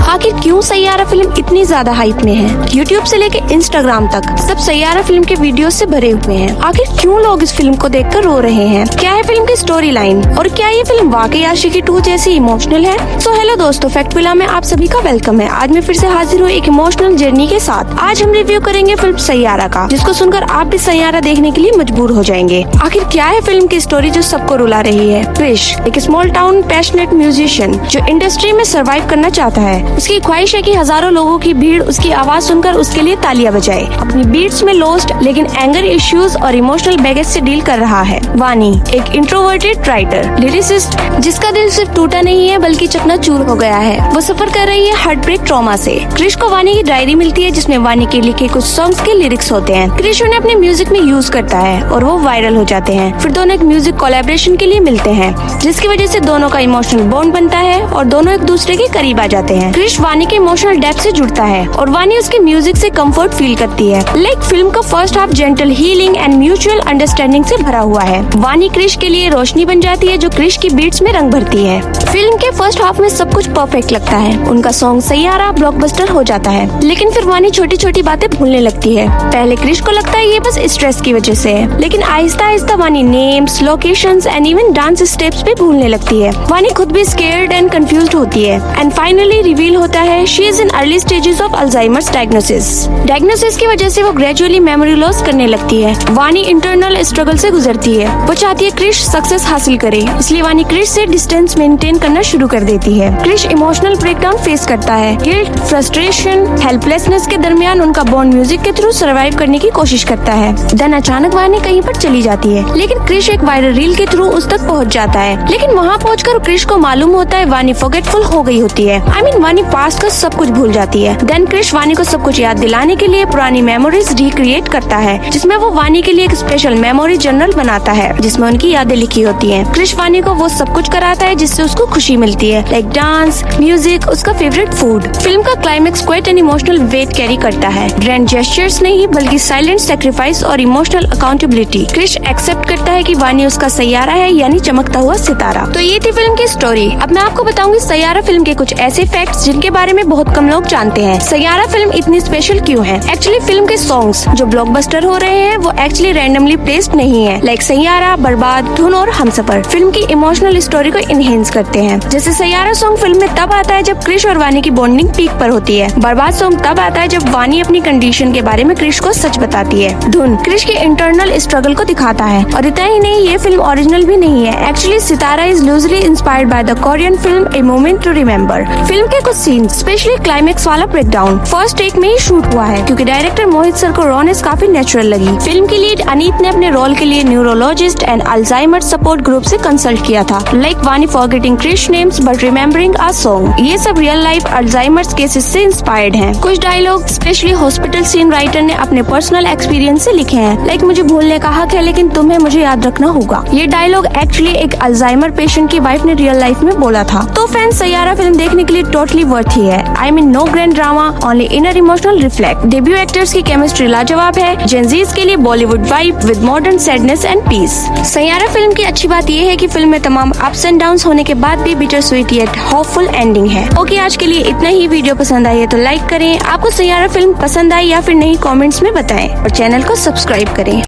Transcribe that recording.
आखिर क्यों सैयारा फिल्म इतनी ज्यादा हाइप में है? यूट्यूब से लेके इंस्टाग्राम तक सब सैयारा फिल्म के वीडियो से भरे हुए हैं। आखिर क्यों लोग इस फिल्म को देखकर रो रहे हैं? क्या है फिल्म की स्टोरी लाइन और क्या ये फिल्म वाकई आशिकी 2 जैसी इमोशनल है? सो हेलो दोस्तों, फैक्ट विला में आप सभी का वेलकम है। आज मैं फिर से हाजिर हूँ एक इमोशनल जर्नी के साथ। आज हम रिव्यू करेंगे फिल्म सैयारा का, जिसको सुनकर आप भी सैयारा देखने के लिए मजबूर हो जाएंगे। आखिर क्या है फिल्म की स्टोरी जो सबको रुला रही है? क्रिश एक स्मॉल टाउन पैशनेट म्यूजिशियन जो इंडस्ट्री में सर्वाइव करना चाहता है। उसकी ख्वाहिश है कि हजारों लोगों की भीड़ उसकी आवाज सुनकर उसके लिए तालियां बजाए। अपनी बीट्स में लॉस्ट लेकिन एंगर इश्यूज और इमोशनल बैगेज से डील कर रहा है। वानी एक इंट्रोवर्टेड राइटर लिरिसिस्ट जिसका दिल सिर्फ टूटा नहीं है बल्कि चकनाचूर हो गया है। वो सफर कर रही है हार्ट ब्रेक ट्रॉमा से। क्रिश को वानी की डायरी मिलती है जिसमें वानी के लिखे कुछ सॉन्ग्स के लिरिक्स होते हैं। क्रिश उन्हें अपने म्यूजिक में यूज करता है और वो वायरल हो जाते हैं। फिर दोनों एक म्यूजिक कोलैबोरेशन के लिए मिलते हैं जिसकी वजह से दोनों का इमोशनल बॉन्ड बनता है और दोनों एक दूसरे के करीब आ जाते हैं। क्रिश वानी के इमोशनल डेप्थ से जुड़ता है और वानी उसके म्यूजिक से कंफर्ट फील करती है। लाइक फिल्म का first half gentle healing and mutual understanding से भरा हुआ है। वानी क्रिश के लिए रोशनी बन जाती है जो क्रिश की बीट्स में रंग भरती है। फिल्म के फर्स्ट हाफ में सब कुछ परफेक्ट लगता है। उनका सॉन्ग सैयारा ब्लॉकबस्टर हो जाता है, लेकिन फिर वानी छोटी छोटी बातें भूलने लगती है। पहले क्रिश को लगता है ये बस स्ट्रेस की वजह से है, लेकिन आहिस्ता आहिस्ता वानी names, locations and even dance steps भी भूलने लगती है। वानी खुद भी स्केर्ड एंड कंफ्यूज्ड होती है एंड फाइनली रिवील होता है she is in early stages of Alzheimer's diagnosis की वजह से वो ग्रेजुअली मेमोरी लॉस करने लगती है। वानी इंटरनल स्ट्रगल से गुजरती है। वो चाहती है क्रिश सक्सेस हासिल करे, इसलिए वानी क्रिश से डिस्टेंस मेंटेन करना शुरू कर देती है। क्रिश इमोशनल ब्रेकडाउन फेस करता है। गिल्ट, फ्रस्ट्रेशन, हेल्पलेसनेस के दरमियान उनका बॉन्ड म्यूजिक के थ्रू सर्वाइव करने की कोशिश करता है। देन अचानक वानी कहीं पर चली जाती है, लेकिन क्रिश एक वायरल रील के थ्रू उस तक पहुंच जाता है। लेकिन वहाँ पहुंचकर क्रिश को मालूम होता है वानी फॉरगेटफुल हो गई होती है। वानी पास्ट का सब कुछ भूल जाती है। देन क्रिश वानी को सब कुछ याद दिलाने के लिए पुरानी मेमोरीज रिक्रिएट करता है, जिसमें वो वानी के लिए एक स्पेशल मेमोरी जर्नल बनाता है जिसमें उनकी यादें लिखी होती हैं। क्रिश वानी को वो सब कुछ कराता है जिससे उसको खुशी मिलती है, लाइक डांस, म्यूजिक, उसका फेवरेट फूड। फिल्म का climax quiet and emotional wait carry करता है। ग्रैंड जेस्चर्स नहीं बल्कि साइलेंट सैक्रिफाइस और इमोशनल अकाउंटेबिलिटी। क्रिश एक्सेप्ट करता है कि वानी उसका सैयारा है, यानी चमकता हुआ सितारा। तो ये थी फिल्म की स्टोरी। अब मैं आपको बताऊंगी सैयारा फिल्म के कुछ ऐसे फैक्ट्स जिनके बारे में बहुत कम लोग जानते हैं। सैयारा फिल्म इतनी स्पेशल क्यों है? एक्चुअली फिल्म के सॉन्ग्स जो ब्लॉकबस्टर हो रहे हैं वो एक्चुअली रैंडमली प्लेस्ड नहीं है। लाइक सैयारा, बर्बाद, धुन और हमसफर फिल्म की इमोशनल स्टोरी को इनहेंस करते हैं। जैसे सैयारा सॉन्ग फिल्म में तब आता है जब क्रिश और वानी की बॉन्डिंग पीक पर होती है। बर्बाद सॉन्ग तब आता है जब वानी अपनी कंडीशन के बारे में क्रिश को सच बताती है। धुन क्रिश के इंटरनल स्ट्रगल को दिखाता है। और इतना ही नहीं, ये फिल्म ओरिजिनल भी नहीं है। Actually Sitara is loosely inspired by the Korean film a moment to remember. Film के कुछ सीन स्पेशली क्लाइमेक्स वाला ब्रेकडाउन फर्स्ट टेक में ही शूट हुआ है क्योंकि डायरेक्टर मोहित सर को रॉनेस काफी नेचुरल लगी। फिल्म की लीड अनीत ने अपने रोल के लिए neurologist and Alzheimer support group से कंसल्ट किया था। Like Vaani forgetting Krish names but remembering a song. ये सब रियल लाइफ अल्जाइमर्स केसेस से इंस्पायर्ड हैं। कुछ dialogue specially hospital scene writer ने अपने पर्सनल एक्सपीरियंस से लिखे हैं। लाइक मुझे भूलने का हक है लेकिन तुम्हें मुझे याद रखना होगा। ये डायलॉग एक्चुअली एक अल्जाइमर पेशेंट की वाइफ ने रियल लाइफ में बोला था। तो फैंस सैयारा फिल्म देखने के लिए टोटली वर्थ ही है। I mean no grand drama, only inner emotional reflect. Debut actors की केमिस्ट्री लाजवाब है। जेनजीज के लिए Bollywood vibe with modern sadness and peace. Saiyaara film की अच्छी बात ये है कि फिल्म में तमाम अप्स एंड डाउन्स होने के बाद भी bitter sweet yet hopeful ending है। ओके, आज के लिए इतना ही। वीडियो पसंद आई है तो लाइक करें। आपको सैयारा फिल्म पसंद आई या फिर नहीं कमेंट्स में बताएं और चैनल को सब्सक्राइब करें।